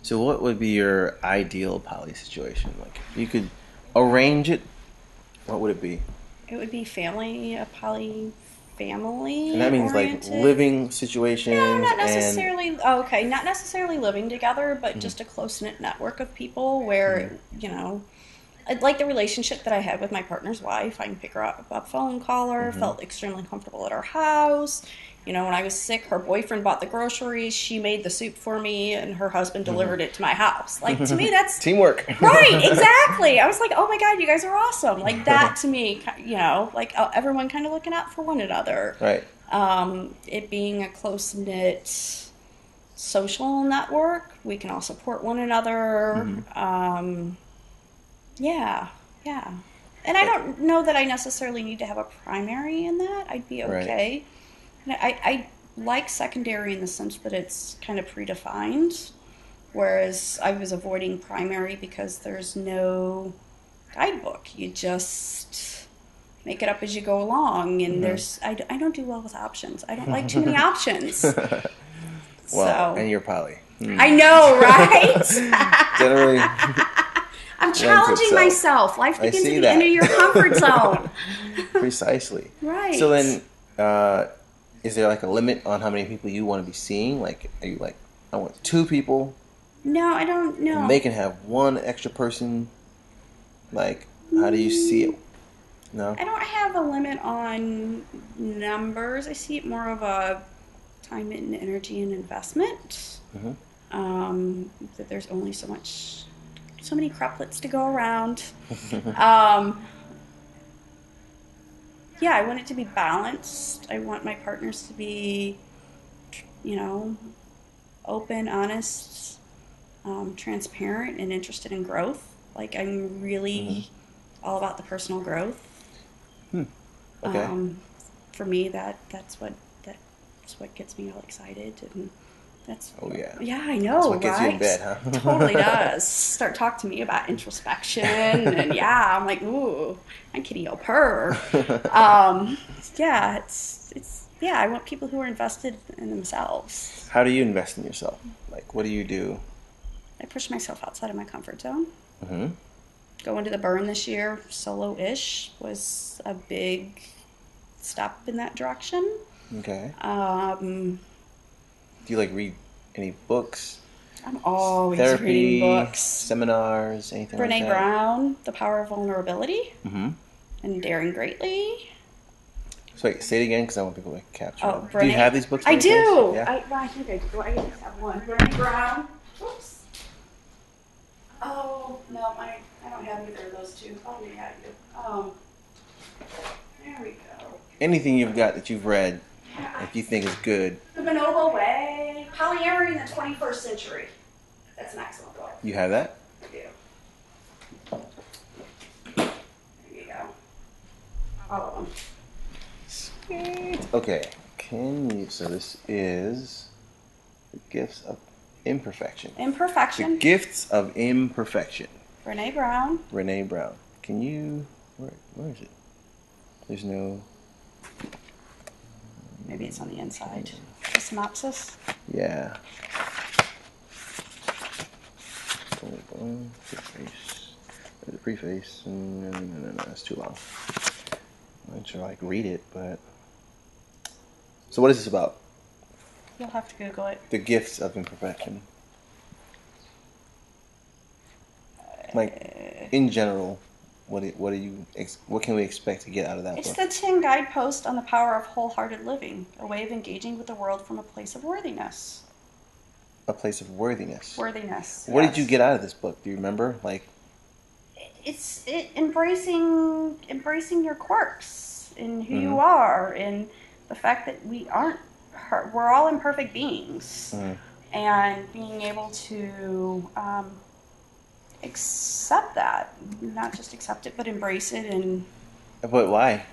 So what would be your ideal poly situation? Like, if you could arrange it, what would it be? It would be family, a poly family And that means like oriented. living No, situations not and. necessarily. Oh, okay, not necessarily living together, but Mhm. just a close knit network of people where Mhm. like the relationship that I had with my partner's wife. I can pick her up, phone call her. Mhm. Felt extremely comfortable at her house. When I was sick, her boyfriend bought the groceries. She made the soup for me, and her husband delivered it to my house. Like, to me, that's Teamwork. right. Exactly. I was like, oh my god, you guys are awesome. Like that to me, like everyone kind of looking out for one another. Right. It being a close knit social network, we can all support one another. Mhm. Yeah, yeah. And I don't know that I necessarily need to have a primary in that. I'd be Right. okay. I like secondary in the sense that it's kind of predefined, whereas I was avoiding primary because there's no guidebook. You just make it up as you go along, and Mhm. I don't do well with options. I don't like too many options. Well, So and you're poly. I know, right? Generally I'm lends challenging itself. myself. Life I begins at see the end that. of your comfort zone. Precisely. So Right. then, is there like a limit on how many people you want to be seeing? Like, are you like, I want two people, No, I don't and know. they can have one extra person? Like, how do you see it? No. I don't have a limit on numbers. I see it more of a time and energy and investment. Mhm. That there's only so many croplets to go around. Um, yeah, I want it to be balanced. I want my partners to be, you know, open, honest, transparent, and interested in growth. Like, I'm Mhm. really all about the personal growth. Hmm. Okay. Um, for me, that's what gets me all excited, and that's Oh yeah. yeah, I That's know, what gets you in right? bed, huh? Totally does. Start talking to me about introspection, and yeah, I'm like, ooh, my kitty will purr. Um, yeah, it's yeah. I want people who are invested in themselves. How do you invest in yourself? Like, what do you do? I push myself outside of my comfort zone. Hmm. Going to the burn this year, solo-ish, was a big step in that direction. Okay. Um, Do you like read any books, I'm always reading therapy, books. seminars, anything like Brene that? Brown, The Power of Vulnerability, Mm-hmm. and Daring Greatly. So wait, say it again because I want people to capture Oh, it. Do you have Brene. these books I by any chance? do. Yeah. I think I do. I just have one. Brene Brown. Oops. Oh no, I don't have either of those two. Oh, maybe I do. There we go. Anything you've got that you've read Yeah. that you think is good, The Bonobo Way. Polyamory in the 21st Century. That's an excellent book. you have that? I do. There you go. All of them. Sweet. Okay. So this is the gifts of imperfection. The Imperfection. gifts of imperfection. Brene Brown. Renee Brown. Can you? Where is it? There's no. Maybe it's on the inside. The synopsis. Yeah. Preface. There's a preface. No, that's too long. I'm not sure I can read it, but. So what is this about? You'll have to Google it. The gifts of imperfection. Like, in general, what can we expect to get out of that It's book? the 10 guidepost on the power of wholehearted living, a way of engaging with the world from a place of worthiness. A place of worthiness. Worthiness. What yes. did you get out of this book? Do you remember? Like, It's embracing your quirks and who Mhm. you are, and the fact that we're all imperfect beings, and being able to accept that, not just accept it, but embrace it. And but why?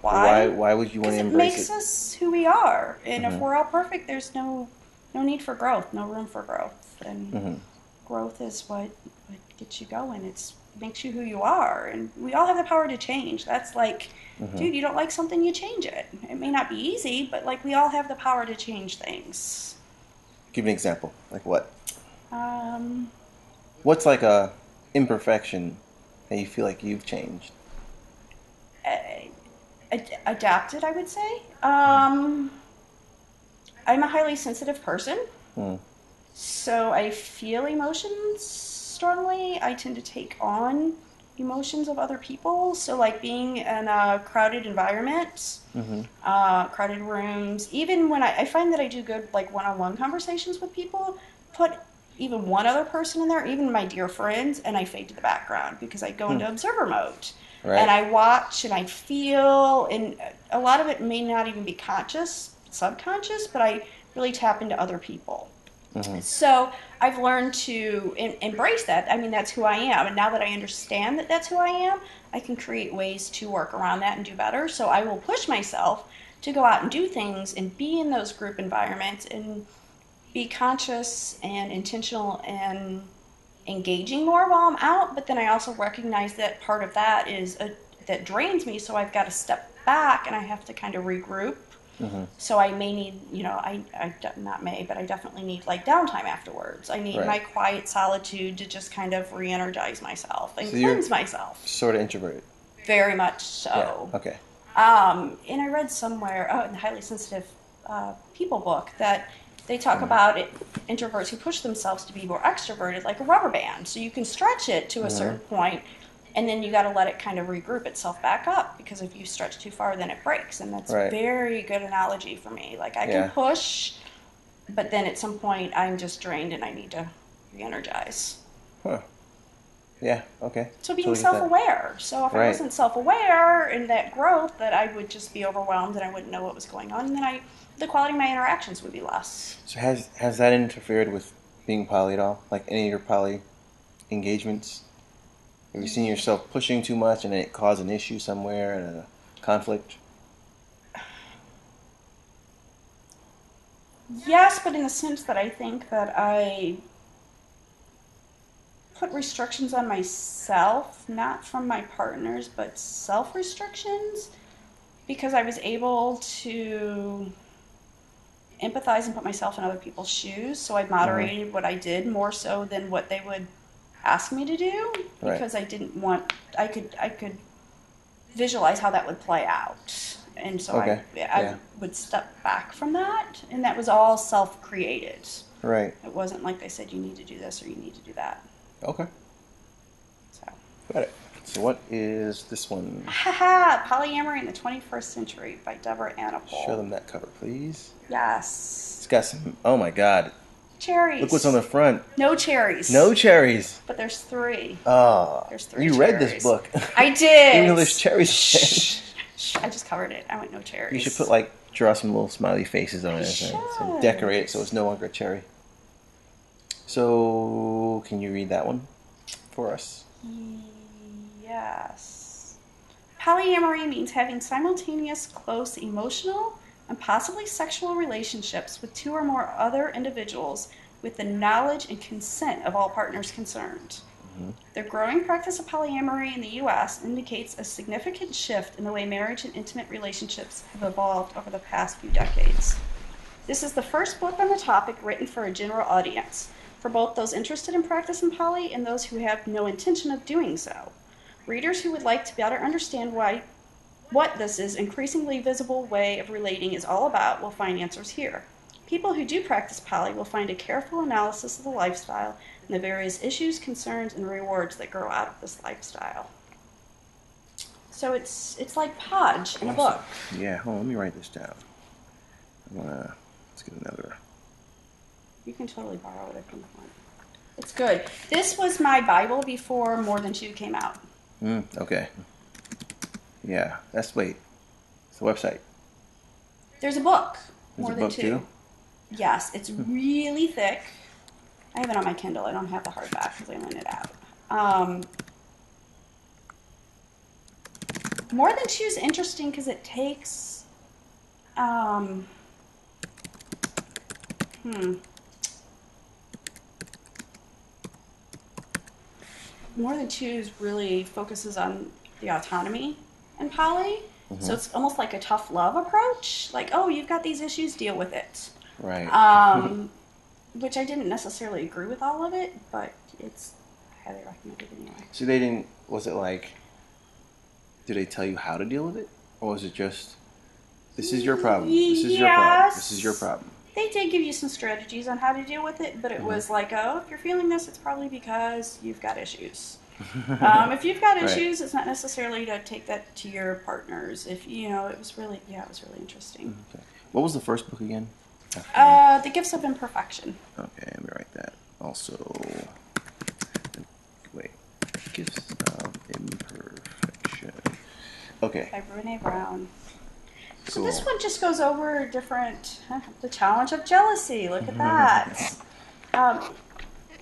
why? Why would you want Because to it embrace makes it? us who we are, and if Mhm. we're all perfect, there's no need for growth, no room for growth, and Mhm. growth is what gets you going. It makes you who you are, and we all have the power to change. That's like, Mhm. dude, you don't like something, you change it. It may not be easy, but like we all have the power to change things. Give me an example. Like what? Um, What's like a imperfection that you feel like you've changed? Adapted, I would say. Mm. I'm a highly sensitive person, Mm. so I feel emotions strongly. I tend to take on emotions of other people. So, like being in a crowded environment, Mm-hmm. crowded rooms, even when I find that I do good, like one on one conversations with people, put even one other person in there, even my dear friends, and I fade to the background because I go Hmm. into observer mode. And Right. I watch and I feel, and a lot of it may not even be conscious, subconscious, but I really tap into other people. Mm-hmm. So I've learned to embrace that. I mean, that's who I am. And now that I understand that that's who I am, I can create ways to work around that and do better. So I will push myself to go out and do things and be in those group environments and be conscious and intentional and engaging more while I'm out. But then I also recognize that part of that that drains me. So I've got to step back and I have to kind of regroup. Mm-hmm. So I may need, not may, but I definitely need like downtime afterwards. I need Right. my quiet solitude to just kind of re-energize myself and So you're cleanse myself. sort of introverted. Very much Yeah. so. Okay. And I read somewhere, in the Highly Sensitive People book, that they talk Mm-hmm. about introverts who push themselves to be more extroverted, like a rubber band. So you can stretch it to a Mm-hmm. certain point, and then you got to let it kind of regroup itself back up because if you stretch too far, then it breaks. And that's Right. very good analogy for me. Like I can Yeah. push, but then at some point I'm just drained and I need to re-energize. Huh. Yeah. Okay. So being Totally get that. self-aware. So if I Right. wasn't self-aware in that growth, that I would just be overwhelmed and I wouldn't know what was going on, and then the quality of my interactions would be less. So has that interfered with being poly at all? Like any of your poly engagements? Have you seen yourself pushing too much and it caused an issue somewhere and a conflict? Yes, but in the sense that I think that I put restrictions on myself, not from my partners, but self restrictions, because I was able to empathize and put myself in other people's shoes. So I Mm-hmm. moderated what I did more so than what they would ask me to do Right. because I didn't want. I could visualize how that would play out, and so I Okay. I Yeah. would step back from that, and that was all self created. Right. It wasn't like they said you need to do this or you need to do that. Okay. So, Got it. So what is this one? haha, Polyamory in the 21st Century by Deborah Show Annapol. them that cover, please. It's Yes, got some. Oh my God! Look what's on cherries. the front. No cherries, No cherries. but there's three. Ah, There's three you read this cherries. book. I Even did. though there's cherries in it. Shh, shh, I just covered it. I went no You should cherries. put like draw some little smiley faces on I it should. and decorate it so it's no longer a cherry. So can you read that one for us? Yes. Polyamory means having simultaneous, close, emotional, and possibly sexual relationships with two or more other individuals with the knowledge and consent of all partners concerned. Mm-hmm. The growing practice of polyamory in the U.S. indicates a significant shift in the way marriage and intimate relationships have evolved over the past few decades. This is the first book on the topic written for a general audience, for both those interested in practicing poly and those who have no intention of doing so. Readers who would like to better understand what this is increasingly visible way of relating is all about will find answers here. People who do practice poly will find a careful analysis of the lifestyle and the various issues, concerns, and rewards that grow out of this lifestyle. So it's like Podge in a book. Yeah, hold on, let me write this down. Let's get another. You can totally borrow it if you want. It's good. This was my Bible before More Than Two came out. Okay. Yeah, wait. It's the website. There's a book, There's More a Than book Two. too? Yes, it's really thick. I have it on my Kindle. I don't have the hardback because I lent it out. More Than Two is interesting because it takes. More Than Two really focuses on the autonomy in poly. Mm-hmm. So it's almost like a tough love approach. Like, oh, you've got these issues, deal with it. Right. which I didn't necessarily agree with all of it, but it's highly recommended anyway. So they didn't. Was it like? Did they tell you how to deal with it, or was it just, this is your problem. This is your problem. This is your problem. They did give you some strategies on how to deal with it, but it was like, oh, if you're feeling this, it's probably because you've got issues. If you've got issues, it's not necessarily to take that to your partners. If it was really interesting. Okay. What was the first book again? The Gifts of Imperfection. Okay, let me write that. Also, wait, Gifts of Imperfection. Okay. By Brene Brown. So Cool. this one just goes over the challenge of jealousy. Look at that.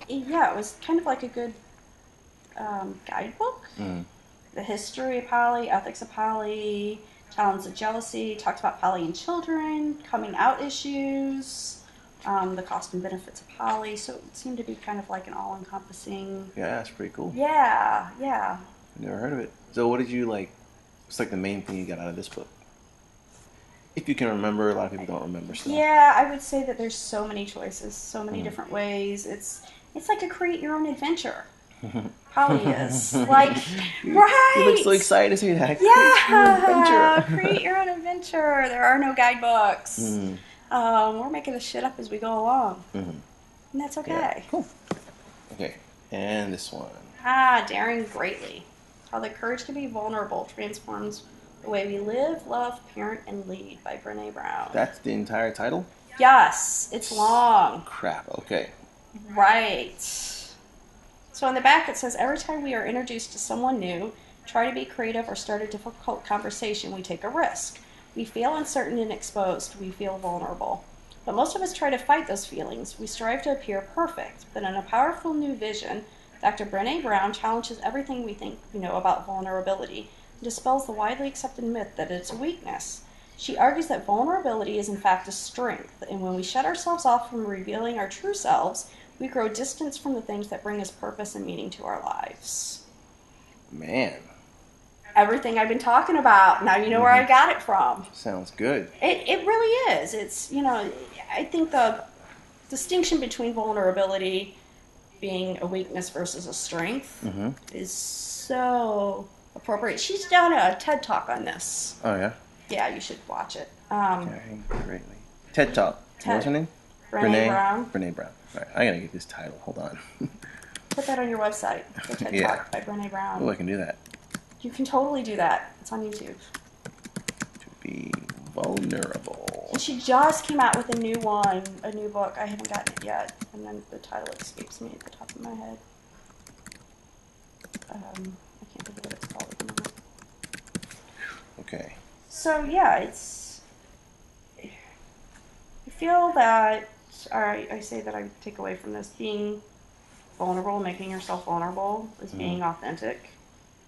It was kind of like a good guidebook. The history of poly, ethics of poly, challenge of jealousy, talks about poly in children, coming out issues, the cost and benefits of poly. So it seemed to be kind of like an all-encompassing. Yeah, that's pretty cool. Yeah. I've never heard of it. So what did you like? What's like the main thing you got out of this book? If you can remember, a lot of people don't remember stuff. Yeah, I would say that there's so many choices, so many different ways. It's like a create your own adventure. Poly is like right. You look so excited to say that. Yeah, create your own adventure. There are no guidebooks. We're making this shit up as we go along, and that's okay. Yeah. Cool. Okay, and this one. Daring greatly. How the courage to be vulnerable transforms the way we live, love, parent, and lead by Brene Brown. That's the entire title? Yes, it's long. Crap, okay. Right. So on the back it says, every time we are introduced to someone new, try to be creative, or start a difficult conversation, we take a risk. We feel uncertain and exposed. We feel vulnerable. But most of us try to fight those feelings. We strive to appear perfect. But in a powerful new vision, Dr. Brene Brown challenges everything we think we know about vulnerability, dispels the widely accepted myth that it's a weakness. She argues that vulnerability is in fact a strength, and when we shut ourselves off from revealing our true selves, we grow distance from the things that bring us purpose and meaning to our lives. Man. Everything I've been talking about, now you know where I got it from. Sounds good. It really is. It's, I think the distinction between vulnerability being a weakness versus a strength is so appropriate. She's done a TED Talk on this. Oh, yeah? Yeah, you should watch it. Greatly. TED Talk. What's her name? Brene Brown. Brene Brown. All right, I gotta get this title. Hold on. Put that on your website. The TED Talk by Brene Brown. Oh, I can do that. You can totally do that. It's on YouTube. To be vulnerable. And she just came out with a new book. I haven't gotten it yet, and then the title escapes me at the top of my head. I can't think of what it's called at the moment. Okay. So yeah, I feel that, or I say that I take away from this, being vulnerable, making yourself vulnerable, is being authentic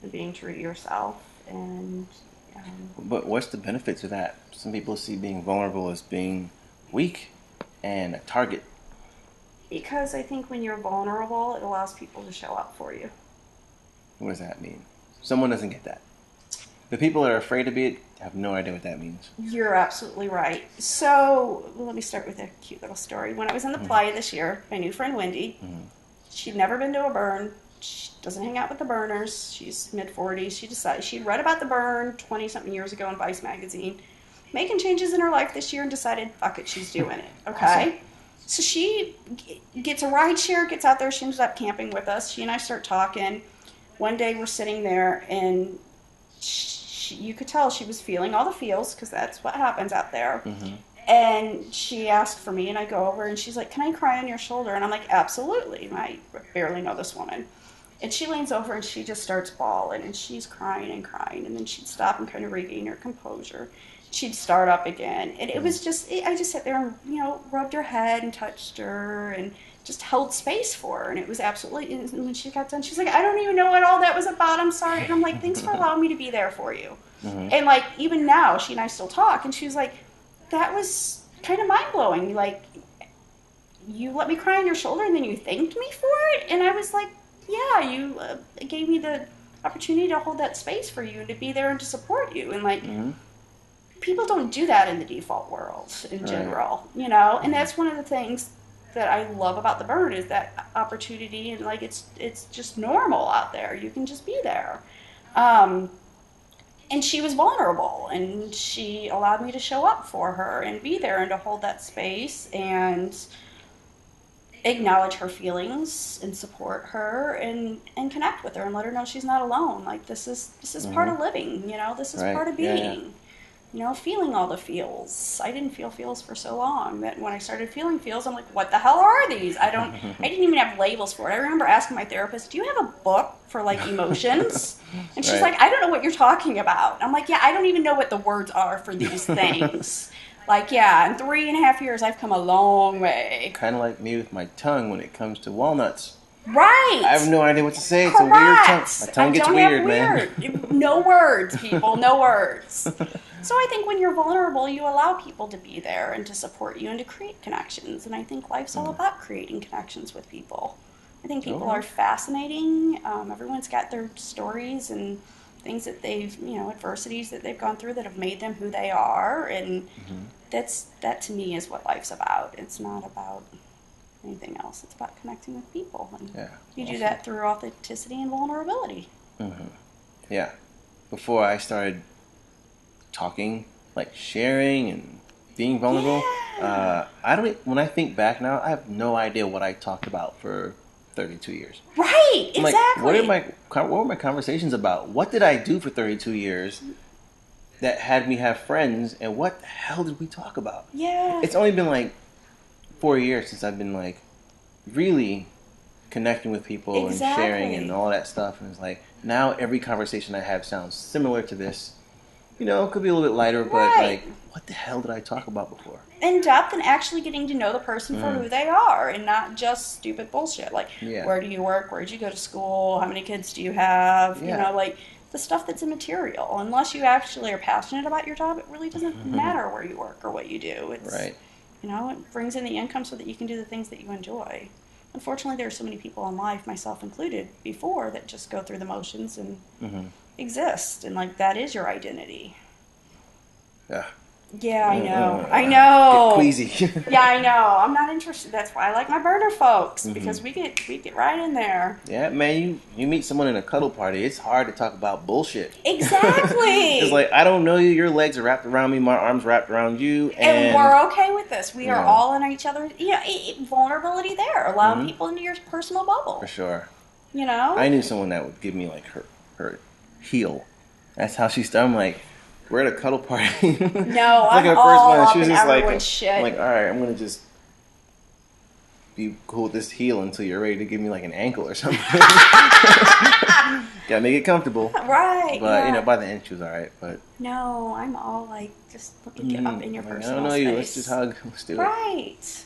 and being true to yourself. And but what's the benefit to that? Some people see being vulnerable as being weak and a target. Because I think when you're vulnerable, it allows people to show up for you. What does that mean? Someone doesn't get that. The people that are afraid to be it have no idea what that means. You're absolutely right. So let me start with a cute little story. When I was in the playa this year, my new friend Wendy, she'd never been to a burn. She doesn't hang out with the burners. She's mid-40s. She decided she'd read about the burn 20-something years ago in Vice magazine, making changes in her life this year, and decided, fuck it, she's doing it. Okay? Awesome. So she gets a ride share, gets out there. She ends up camping with us. She and I start talking. One day we're sitting there, and you could tell she was feeling all the feels, because that's what happens out there. And she asked for me, and I go over, and she's like, can I cry on your shoulder? And I'm like, absolutely. And I barely know this woman. And she leans over, and she just starts bawling, and she's crying and crying. And then she'd stop and kind of regain her composure. She'd start up again. And it was just, I just sat there and, rubbed her head and touched her and just held space for her. And it was absolutely, and when she got done, she's like, I don't even know what all that was about. I'm sorry. And I'm like, thanks for allowing me to be there for you. And like, even now, she and I still talk. And she was like, that was kind of mind-blowing. Like, you let me cry on your shoulder and then you thanked me for it? And I was like, yeah, you gave me the opportunity to hold that space for you and to be there and to support you. And like, people don't do that in the default world in general, And that's one of the things that I love about the bird is that opportunity, and like it's just normal out there. You can just be there. Um, and she was vulnerable, and she allowed me to show up for her and be there and to hold that space and acknowledge her feelings and support her and connect with her and let her know she's not alone. Like this is part of living, this is Right. part of Yeah, yeah. being. Feeling all the feels. I didn't feel feels for so long that when I started feeling feels, I'm like, what the hell are these? I didn't even have labels for it. I remember asking my therapist, do you have a book for like emotions? And she's Right. like, I don't know what you're talking about. I'm like, yeah, I don't even know what the words are for these things. Like, yeah, in 3.5 years, I've come a long way. Kind of like me with my tongue when it comes to walnuts. Right. I have no idea what to say. It's a weird tongue. Correct. My tongue I gets don't weird, have man. weird. No words, people. No words. So I think when you're vulnerable, you allow people to be there and to support you and to create connections. And I think life's all about creating connections with people. I think people are fascinating. Everyone's got their stories and things that they've, adversities that they've gone through that have made them who they are. And that to me is what life's about. It's not about anything else. It's about connecting with people. And Yeah. you do Awesome. that through authenticity and vulnerability. Yeah. Before I started talking, like sharing and being vulnerable, Yeah. I don't. When I think back now, I have no idea what I talked about for 32 years. Right, I'm exactly. like, what were my conversations about? What did I do for 32 years that had me have friends, and what the hell did we talk about? Yeah. It's only been like 4 years since I've been like really connecting with people and sharing and Exactly. all that stuff, and it's like now every conversation I have sounds similar to this. It could be a little bit lighter, but Right. like, what the hell did I talk about before? In depth and actually getting to know the person for who they are and not just stupid bullshit. Like, Yeah. where do you work? Where'd you go to school? How many kids do you have? Yeah. Like the stuff that's immaterial. Unless you actually are passionate about your job, it really doesn't matter where you work or what you do. It's, Right. It brings in the income so that you can do the things that you enjoy. Unfortunately, there are so many people in life, myself included, before that just go through the motions and exist. And, like, that is your identity. Yeah. Yeah, I know. I know. Get queasy. Yeah, I know. I'm not interested. That's why I like my burner folks because we get right in there. Yeah, man. You meet someone in a cuddle party. It's hard to talk about bullshit. Exactly. It's like, I don't know you. Your legs are wrapped around me. My arms wrapped around you, and we're okay with this. We are Yeah. all in each other. Vulnerability there, allowing people into your personal bubble. for sure. I I knew someone that would give me like her heel. That's how she started. I'm like, we're at a cuddle party. No, Like I'm her all month, up she was in just like, everyone's shit. I'm like, all right, I'm gonna just be cool with this heel until you're ready to give me like an ankle or something. Gotta make it comfortable. Right. But yeah. by the end she was all right. But No, I'm all like, just let me get up in your like, I personal don't know space. you. Let's just hug. Let's do it. Right.